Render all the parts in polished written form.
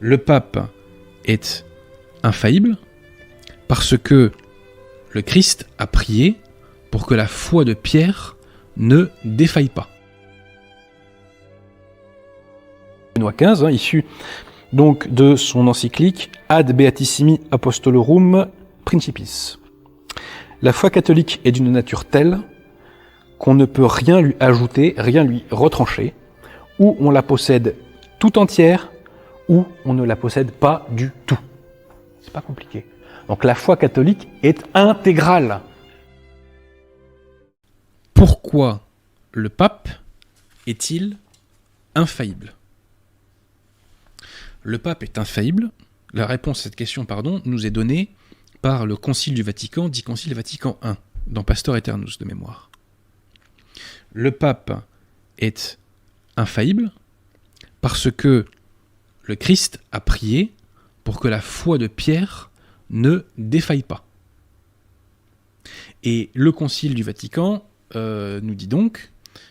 le pape est infaillible parce que le Christ a prié pour que la foi de Pierre ne défaille pas. Benoît XV, issu donc de son encyclique Ad Beatissimi Apostolorum Principis. La foi catholique est d'une nature telle qu'on ne peut rien lui ajouter, rien lui retrancher, ou on la possède tout entière, ou on ne la possède pas du tout. C'est pas compliqué. Donc la foi catholique est intégrale. Pourquoi le pape est-il infaillible ? Le pape est infaillible. La réponse à cette question, nous est donnée par le Concile du Vatican, dit Concile Vatican I, dans Pastor Aeternus de mémoire. Le pape est infaillible parce que le Christ a prié pour que la foi de Pierre ne défaille pas. Et le Concile du Vatican nous dit donc,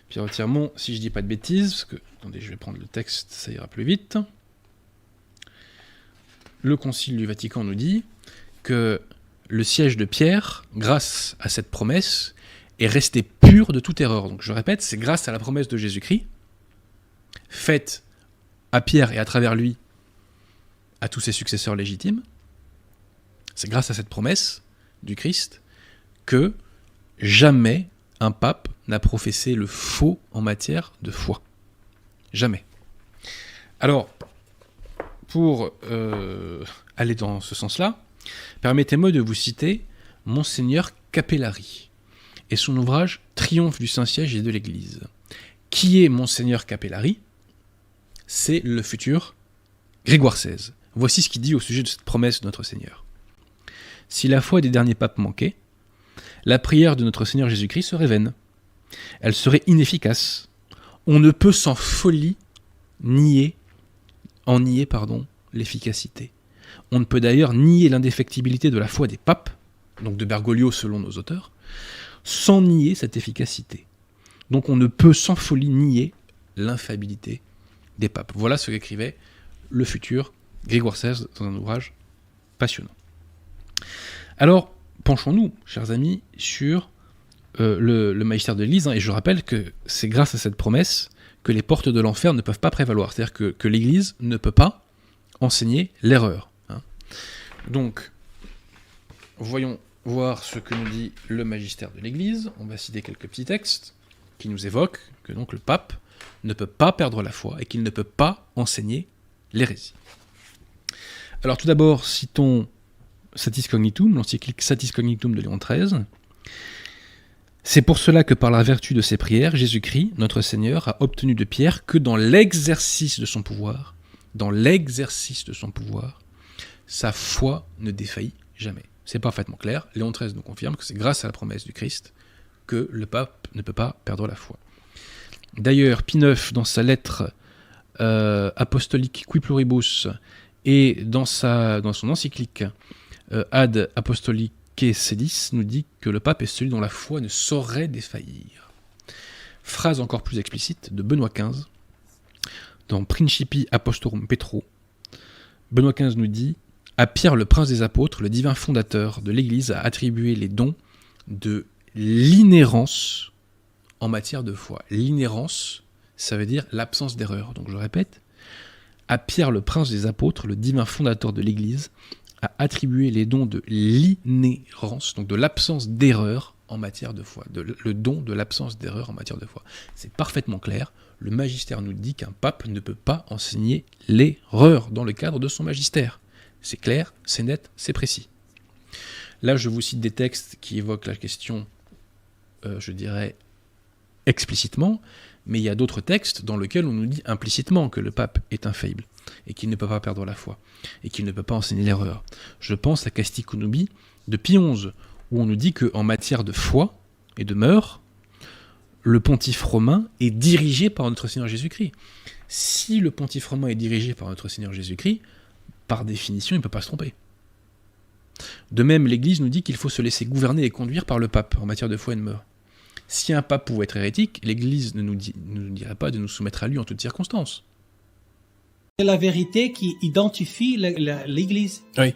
puis entièrement, si je dis pas de bêtises, parce que, attendez, je vais prendre le texte, ça ira plus vite. Le Concile du Vatican nous dit que le siège de Pierre, grâce à cette promesse, est resté pur de toute erreur. Donc je répète, c'est grâce à la promesse de Jésus-Christ, faite à Pierre et à travers lui à tous ses successeurs légitimes, c'est grâce à cette promesse du Christ que jamais un pape n'a professé le faux en matière de foi. Jamais. Alors, pour aller dans ce sens-là, permettez-moi de vous citer Monseigneur Capellari et son ouvrage « Triomphe du Saint-Siège et de l'Église ». Qui est Monseigneur Capellari ? C'est le futur Grégoire XVI. Voici ce qu'il dit au sujet de cette promesse de notre Seigneur. « Si la foi des derniers papes manquait, la prière de notre Seigneur Jésus-Christ serait vaine. Elle serait inefficace. On ne peut sans folie nier l'efficacité. On ne peut d'ailleurs nier l'indéfectibilité de la foi des papes, donc de Bergoglio selon nos auteurs, sans nier cette efficacité. Donc on ne peut sans folie nier l'infaillibilité des papes. » Voilà ce qu'écrivait le futur Grégoire XVI dans un ouvrage passionnant. Alors, penchons-nous, chers amis, sur le magistère de l'Église, et je rappelle que c'est grâce à cette promesse que les portes de l'enfer ne peuvent pas prévaloir. C'est-à-dire que l'Église ne peut pas enseigner l'erreur. Donc, voyons voir ce que nous dit le magistère de l'Église. On va citer quelques petits textes qui nous évoquent que donc le pape ne peut pas perdre la foi et qu'il ne peut pas enseigner l'hérésie. Alors tout d'abord, citons Satis Cognitum, l'encyclique Satis Cognitum de Léon XIII. C'est pour cela que par la vertu de ses prières, Jésus-Christ, notre Seigneur, a obtenu de Pierre que dans l'exercice de son pouvoir, sa foi ne défaillit jamais. C'est parfaitement clair. Léon XIII nous confirme que c'est grâce à la promesse du Christ que le pape ne peut pas perdre la foi. D'ailleurs, Pie IX, dans sa lettre apostolique Qui Pluribus et dans son encyclique Ad Apostolique Sedis, nous dit que le pape est celui dont la foi ne saurait défaillir. Phrase encore plus explicite de Benoît XV, dans Principi Apostolorum Petro. Benoît XV nous dit « À Pierre, le prince des apôtres, le divin fondateur de l'Église, a attribué les dons de l'inhérence en matière de foi. » L'inhérence, ça veut dire l'absence d'erreur. Donc je répète, à Pierre, le prince des apôtres, le divin fondateur de l'Église, a attribué les dons de l'inhérence, donc de l'absence d'erreur en matière de foi. Le don de l'absence d'erreur en matière de foi. C'est parfaitement clair. Le magistère nous dit qu'un pape ne peut pas enseigner l'erreur dans le cadre de son magistère. C'est clair, c'est net, c'est précis. Là, je vous cite des textes qui évoquent la question, je dirais, explicitement, mais il y a d'autres textes dans lesquels on nous dit implicitement que le pape est infaillible et qu'il ne peut pas perdre la foi et qu'il ne peut pas enseigner l'erreur. Je pense à Casti Connubii de Pie XI, où on nous dit qu'en matière de foi et de mœurs, le pontife romain est dirigé par notre Seigneur Jésus-Christ. Si le pontife romain est dirigé par notre Seigneur Jésus-Christ, par définition, il ne peut pas se tromper. De même, l'Église nous dit qu'il faut se laisser gouverner et conduire par le pape en matière de foi et de mœurs. Si un pape pouvait être hérétique, l'Église ne nous dirait pas de nous soumettre à lui en toutes circonstances. C'est la vérité qui identifie l'Église. Oui.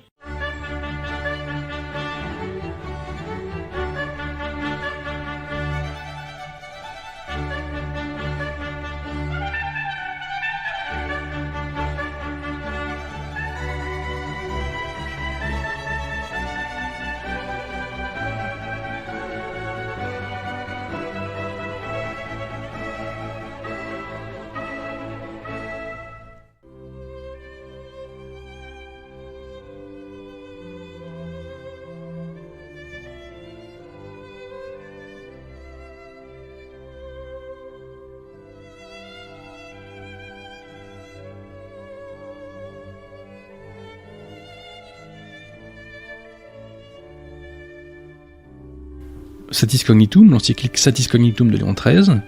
Satis Cognitum, l'encyclique Satis Cognitum de Léon XIII.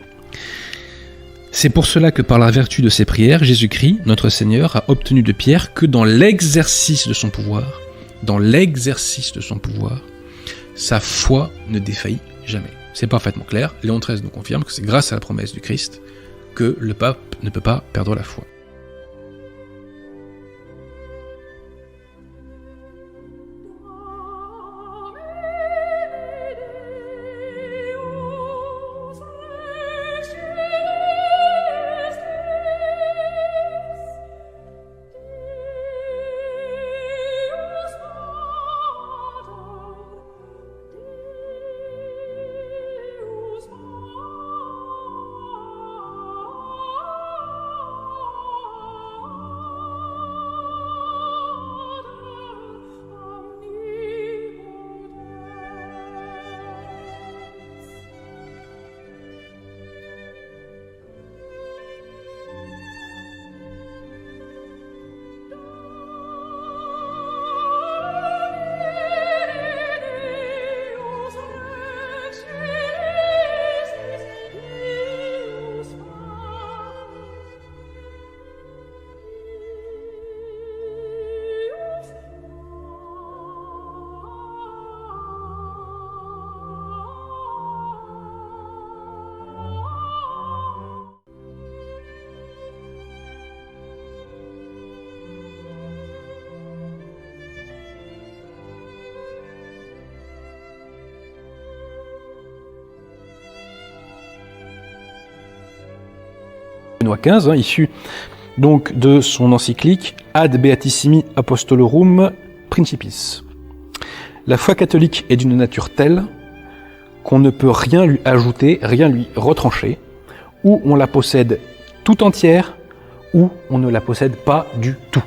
C'est pour cela que par la vertu de ses prières, Jésus-Christ, notre Seigneur, a obtenu de Pierre que dans l'exercice de son pouvoir, sa foi ne défaillit jamais. C'est parfaitement clair. Léon XIII nous confirme que c'est grâce à la promesse du Christ que le pape ne peut pas perdre la foi. Benoît XV, issu donc de son encyclique Ad Beatissimi Apostolorum Principis. La foi catholique est d'une nature telle qu'on ne peut rien lui ajouter, rien lui retrancher, ou on la possède tout entière, ou on ne la possède pas du tout.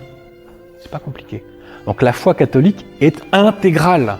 C'est pas compliqué. Donc la foi catholique est intégrale.